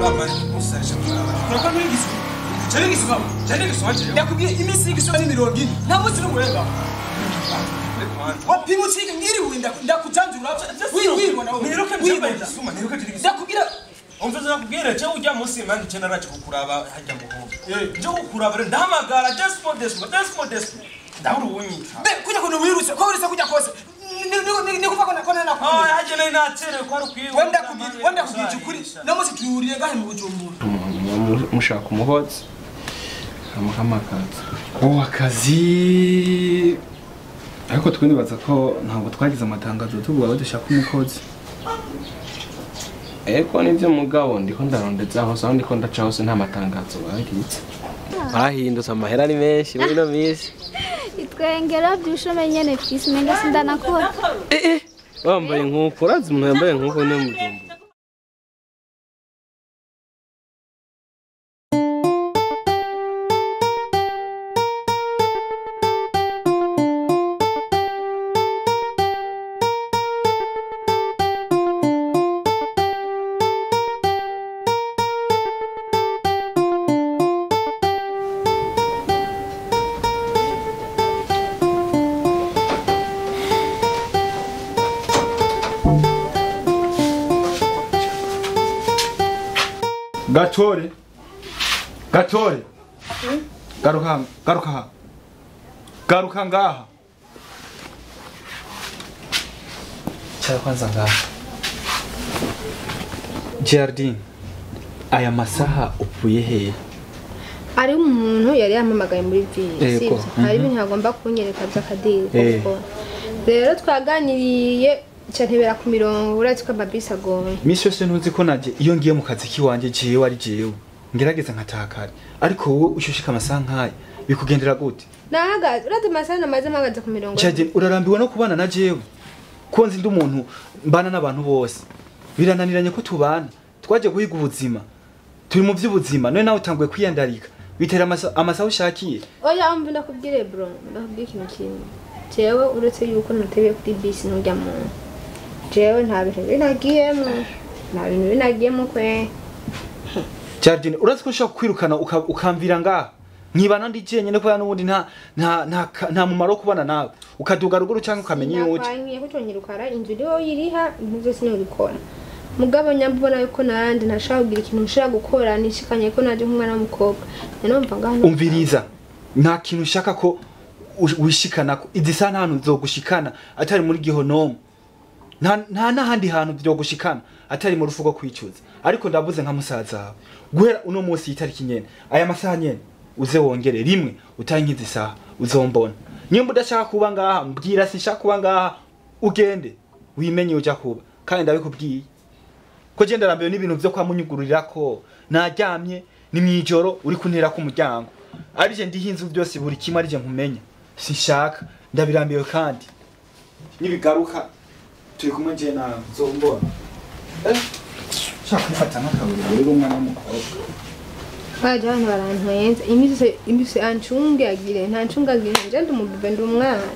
kuraba usaje kuraba n'igisi cyane gisoma ndakubwiye imisi igisoma ni 40 nta munsi n'umurenga wapimutsike ngiri winda ndakujanjura wiwirwa nawe niruke gisuma niruke ndakubwira umvuze nakubwira cyo ujya munsi manje cyane araje kukuraba hajya mu hobo nje kukuraba rero ndahamagara just for this ndabura ubunyita be kujya kuno wiruse ko wiruse kujya kose nikuva kona nakubwira haje nayo natere ko ari kwiwe wenda kubwira ukuri no munsi tuyuriye gahe mu bujumbura mushaka umuhozi amuhamakaza akazi ariko twinibaza ko ntabwo twagize amatangazo tuvuga ko dushaka umukozi eko nivyo mugabo ndiko ndarondeza aho saho ndiko ndaca hose nta matangazo bagize bahindutse amahera ari menshi muri no misi itwengera byushome nyene twisi menga sindanakora bambaye nkuko urazi umuntu yambaye nkuko ne mujumbu Gatore garuka ngaha cyari kwanza ngaha Jardine aya masaha uvuye he ari umuntu yari yampamagaye muri visi hari ibintu agomba kunyereka by'akadiri kuko rero twaganiriye cyantebera ku mirongo uretse ko babisa goye misi yose ntuzi ko naje iyo ngiye mu kazi kiwanje jewe ari jewe ngerageza nkatakara ariko wowe ushushika amasaha nkaya bikugendera gute nahagaze urate amasaha namaze mpagaze ku mirongo Jardine urarambiwe no kubana na jewe ko nzi ndi umuntu mbana n'abantu bose birananiranye ko tubana twaje guhiga ubuzima turi mu by'ubuzima none nawe utanguye kwiyandarika bitera amasaha ushakiye oya umva ndakubwire bro ndakubwire ikintu kimwe jewe uretse yuko natebeye kuri bisi n'ujya mu jewe nta bintu binagiyemo kwe Jardine urazi ko ushaka kwirukana ukamvira ngaha nkibana ndi jenyene ko n'ubundi nta mumaro kubana nawe ukaduga ruguru cyangwa ukamenya iyo uje nakwangiye ko tonyirukara inzu iriho yiriha impuzo sinubikora mugabo nyambona yuko narandi ntashaka kugira ikintu nshaka gukora nishikanye ko naje nk'umwana w'umukobwa numva ngaho umviriza nta kintu ushaka ko wishikana ko idisa nta hantu zogushikana atari muri gihonomo nta n'ahandi hantu byo gushikana atari mu rufugo kwicuza ariko ndavuze nka musaza wawe guhera uno munsi yitariki nyene aya masaha nyene uze wongere rimwe utari nkizi saha uzombona nyimba udashaka kuba ngaha mbwira sinshaka kuba ngaha ugende wimenye uja kuba kandi ndabikubwiye ko genda rambeyo n'ibintu byo kwamunyugurira ko naryamye ni mwijoro uri kuntera ku muryango arije ndihinzu byose buri kimwe arije nkumenya sinshaka ndabirambiwe kandi nibigaruka turi kumwe nje na zombona shaka kwifata n'akaburi rero umwana w'umukobwa baje hano barantwenze imise ancunge agire nta ncunga agire nje ndumubebe ndumwana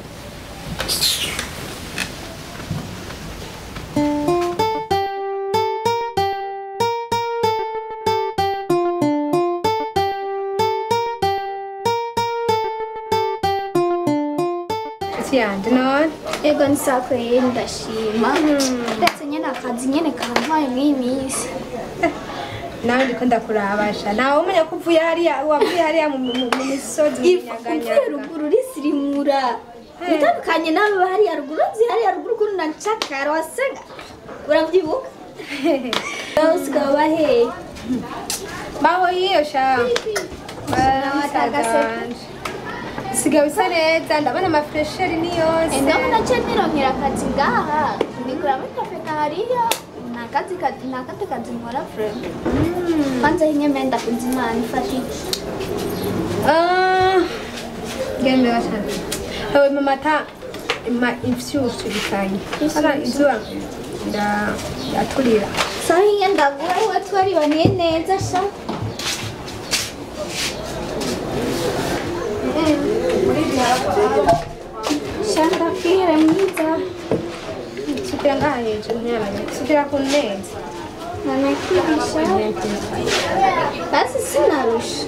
yanje none ego nisakwe ndashima ndetse nyene akazi nyene kantwaye mw'iyi minsi nawe ndiko ndakurabasha nawe umenya ko uvuye hariya mu misozi ifuye ruguru risirimura bitandukanye nawe hariya ruguru hariya ruguru kuri na cakara wasenga uravyibuka nawe usigaye baheye baho iyo sha sigaye bisa neza ndabona amafresheri ni yose ndabona nironkera akazi ngaha nikora muri kafeta hariya nakati kazi nkora frame kwanza hinyeme ndakunze imana ifatike gende bashana hawe mamata ifyusu bitanye ara izuba ndaturira sahiye ndagura we twaribaniye neza sha shanda fire mwiza sukira ngaha hejuru nyaranye sukira ku neza Nanakirisha. Basi sinarusha.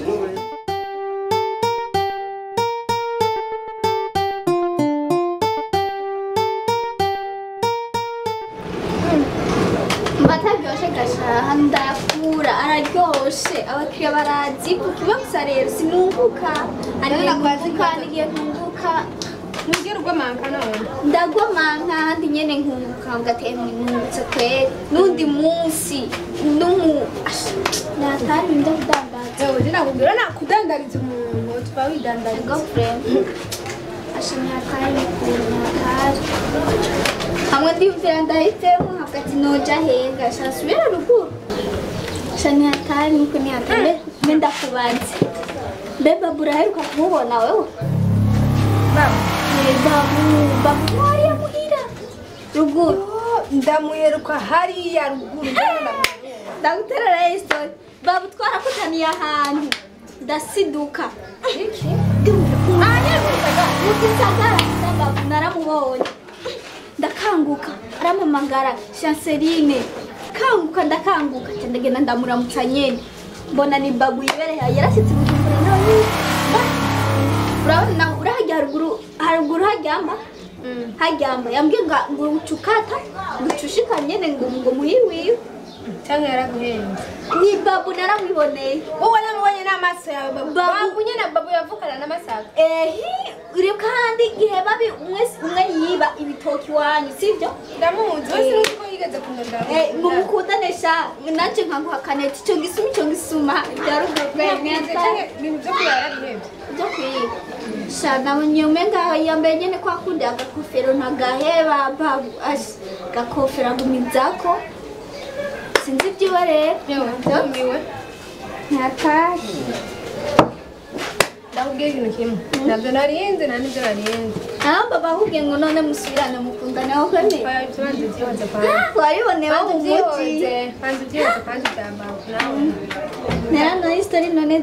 Mataryoshe gashaha ndakura araryoshe abakiriya barazi kukiba gusa rero sinunguka nigiye nkunguka Nugera ugwamanka none. Ndagwamanka handi nyene nkunguka ngatemwe nungutse kwera nundi munsi natari ndadandaza Ujina kugira na kudandariza umuntu twa widandariza girlfriend ashimye atari natari hamwe ndivira ndahitemo hagati noja hega shasubira ruguru ashimye atari niko ni atari menda kubanze beba buraheruka kumubona wewe babu hariya muhira ruguru ndamuheruka hariya ruguru ndaguterera story babu twarakutaniye ahantu ndasiduka mugisagara babu naramubonye ndakanguka aramamagara Chanceline kanguka ndakanguka ndagenda ndamuramutsa nyene mbona ni babu yibereye yarashitse Bujumbura nawe urabona urahajya haruguru hajyamba yambwiye ngo ucukata ngucushika nyene ngo muhiwiwe cyangwa yaraguhenze ni babu naramwiboneye wowe namubonye n'amaso yawe babu nyene babu yavukana n'amasaga uri kandi gihe babi umwe yiba ibitoki wanyu sivyo ndamuzi wese nuko yigeze kumundara ngo mukundanesha nanje nkanguhakaneta ico gisuma byarugurwe ibintu byo kurara bihebye byo kwiga shana umenga yambaye nyene kwa kundi agakofero ntagaheba babu gakofera gumizako sinzi ibyo rero ndumiwe natari ndakubwiye ikintu kimwe ntabyo nariyenze nta n'ibyo nariyenze baba ahubwiye ngo none musubirane mukundane aho kwemeye tubanze byihoze wariboneye wo mu muji banze byihoze kandi byambawe nawe nera no history none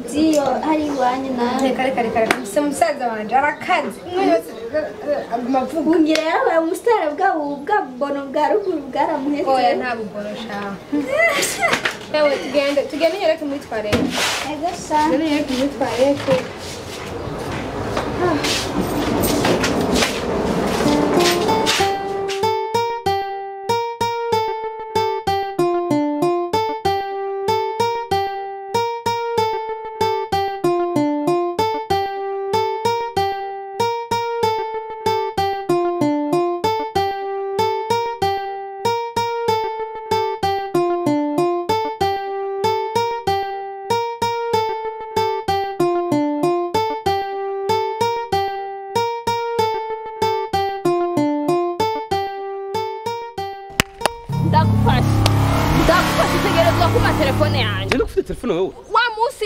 ziyo hari iwanyu nawe reka se musaza wanje arakaze umwe yose aguma avuga ungira yarabaye umusitari bwa bono bwa ruguru bwaramuhetse oya nta buborosha yewe tugende nyereke muri twarete ego sha nyereke muri twarete ndagufasha utegerezwa kuma telefone yanjye Nje ufite telefone wewe wa musi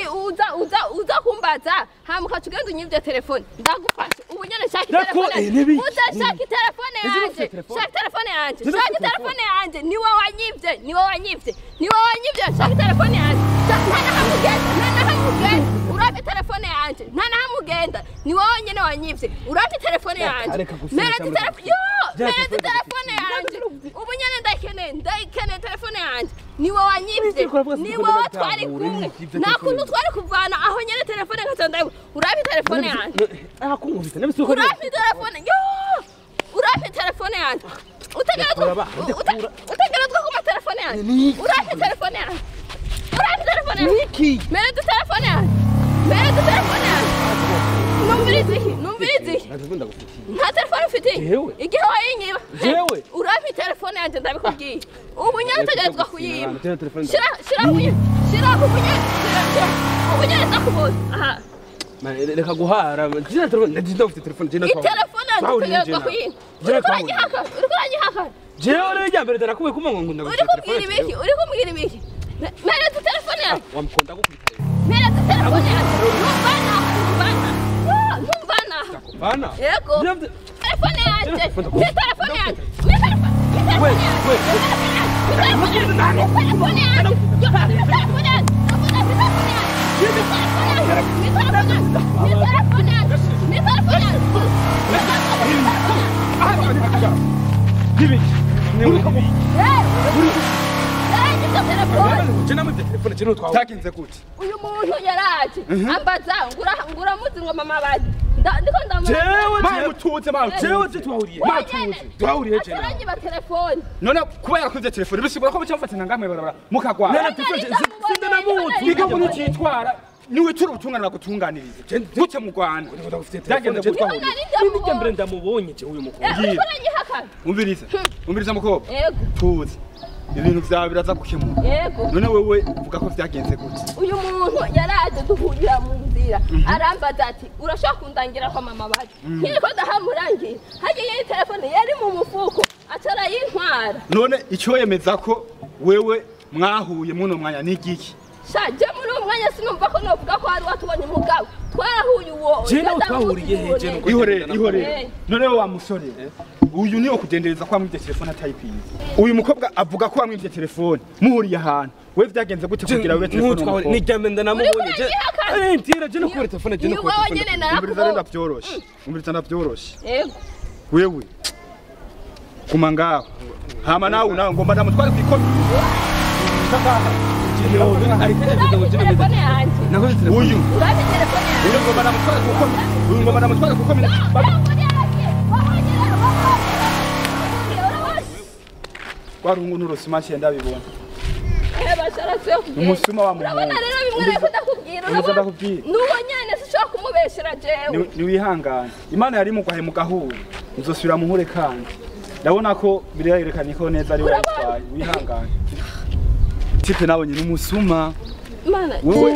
uza kumbaza hamuka tugenda unyivye telefone ndagufasha ubu nyene shaka telefone uzashaka telefone yanjye shaka telefone yanjye shaka telefone yanjye niwe wanyivye shaka telefone yanjye nta nahamugenda urabe telefone yanjye nta nahamugenda niwe wonyene wanyivye urabe telefone yanjye merete telefone yanjye ubu nyene ndayikeneye telefone yanjye niwe wanyivye niwe watwari kumwe nakuntu twari kuvana aho nyene telefone nkazanda urabe telefone yanjye urabe telefone urabe telefone yanjye utegerezwa kuma telefone yanjye urabe telefone yanjye merete telefone yanjye numvirizi nta telefone ufite igihe wayinyiba urabe telefone yanjye ndabikubwiye ubu nyene utegerezwa kuyiba shira ubunyene ndakubona aha reka guhara ndina telefone ndafite telefone telefone yanjye utegerezwa kuyiba uriko uranyihaka jewe rero ijyambere darakuwe kuma ngo ngunda uri kumbwira ibiki merete telefone yanjye wamukunda gukubita merete telefone yanjye bana yego telefone yanjye telefone yanjye telefone je namwe telefone je no twawe Takinze gute? uyu muntu yaraje ambaza nguramuzi ngo mama baje ndiko ndamuzi jewe Mututse mawe. jewe twahuriye twahuriye je ataranye ba telefone None kuba yakunze telefone bisigura ko mucafatana ngamwe barabara mukagwana. nana telefone sinde namuzi Biga muri cyitwara niwe turi ubutungana gutunganiriza. Gute mu Rwanda. byagenda je twahuriye Ninde ninde mbere ndamubonye je uyu mukobwa ukoranye hakana Umviriza mukobwa. yego Tuzi. Ibintu vyawe biraza gukemura. yego None wewe uvuga ko vyagenze gute? uyu muntu yaraje duhurira mu nzira arambaza ati urashaka kundangira kwa mama baje nkiko ndahamurangira hagiye telefone yari mu mufuko atara yintwara None icyo yemeza ko wewe mwahuye muno mwanya n'igiki? shaje muri uwo mwanya sinumva ko novuga ko hari watubonye umugabo twarahuye uwo je nawe twahuriye heje nuko Ihore. None wewe wa musore. Uyu niyo kugendereza kwa mwivye telefone atayikwiye. Uyu mukobwa avuga ko wamwivye telefone muhuriye ahantu. Wewe vyagenze gute kugira wewe telefone? ni jambe ndanamubonye je ntira je no kure telefone je no kure wewe nyene Umviriza narakubonye byoroshe. Umviriza ndavyoroshe. yego Wewe kuma ngaho. Hama nawe ngomba ndamutware kwikome. telefone yanje Uyu urabe telefone yanje ngomba ndamutware kwikome. Uyu ngomba ndamutware kwikome. Kwarungu nurosima cyenda bibona. Umusuma wa muhungu. urabona rero bimwe reko ndakubwira ndakubwira. nuwo nyene sishobora kumubeshera jewe Ni wihangane. Imana yari mugwahe mugahura. Uzosubira muhure kandi. Ndabona ko birerekanye ko neza ari wayitwaye. Wihangane. Tipe nawe nyine umusuma. mana Wewe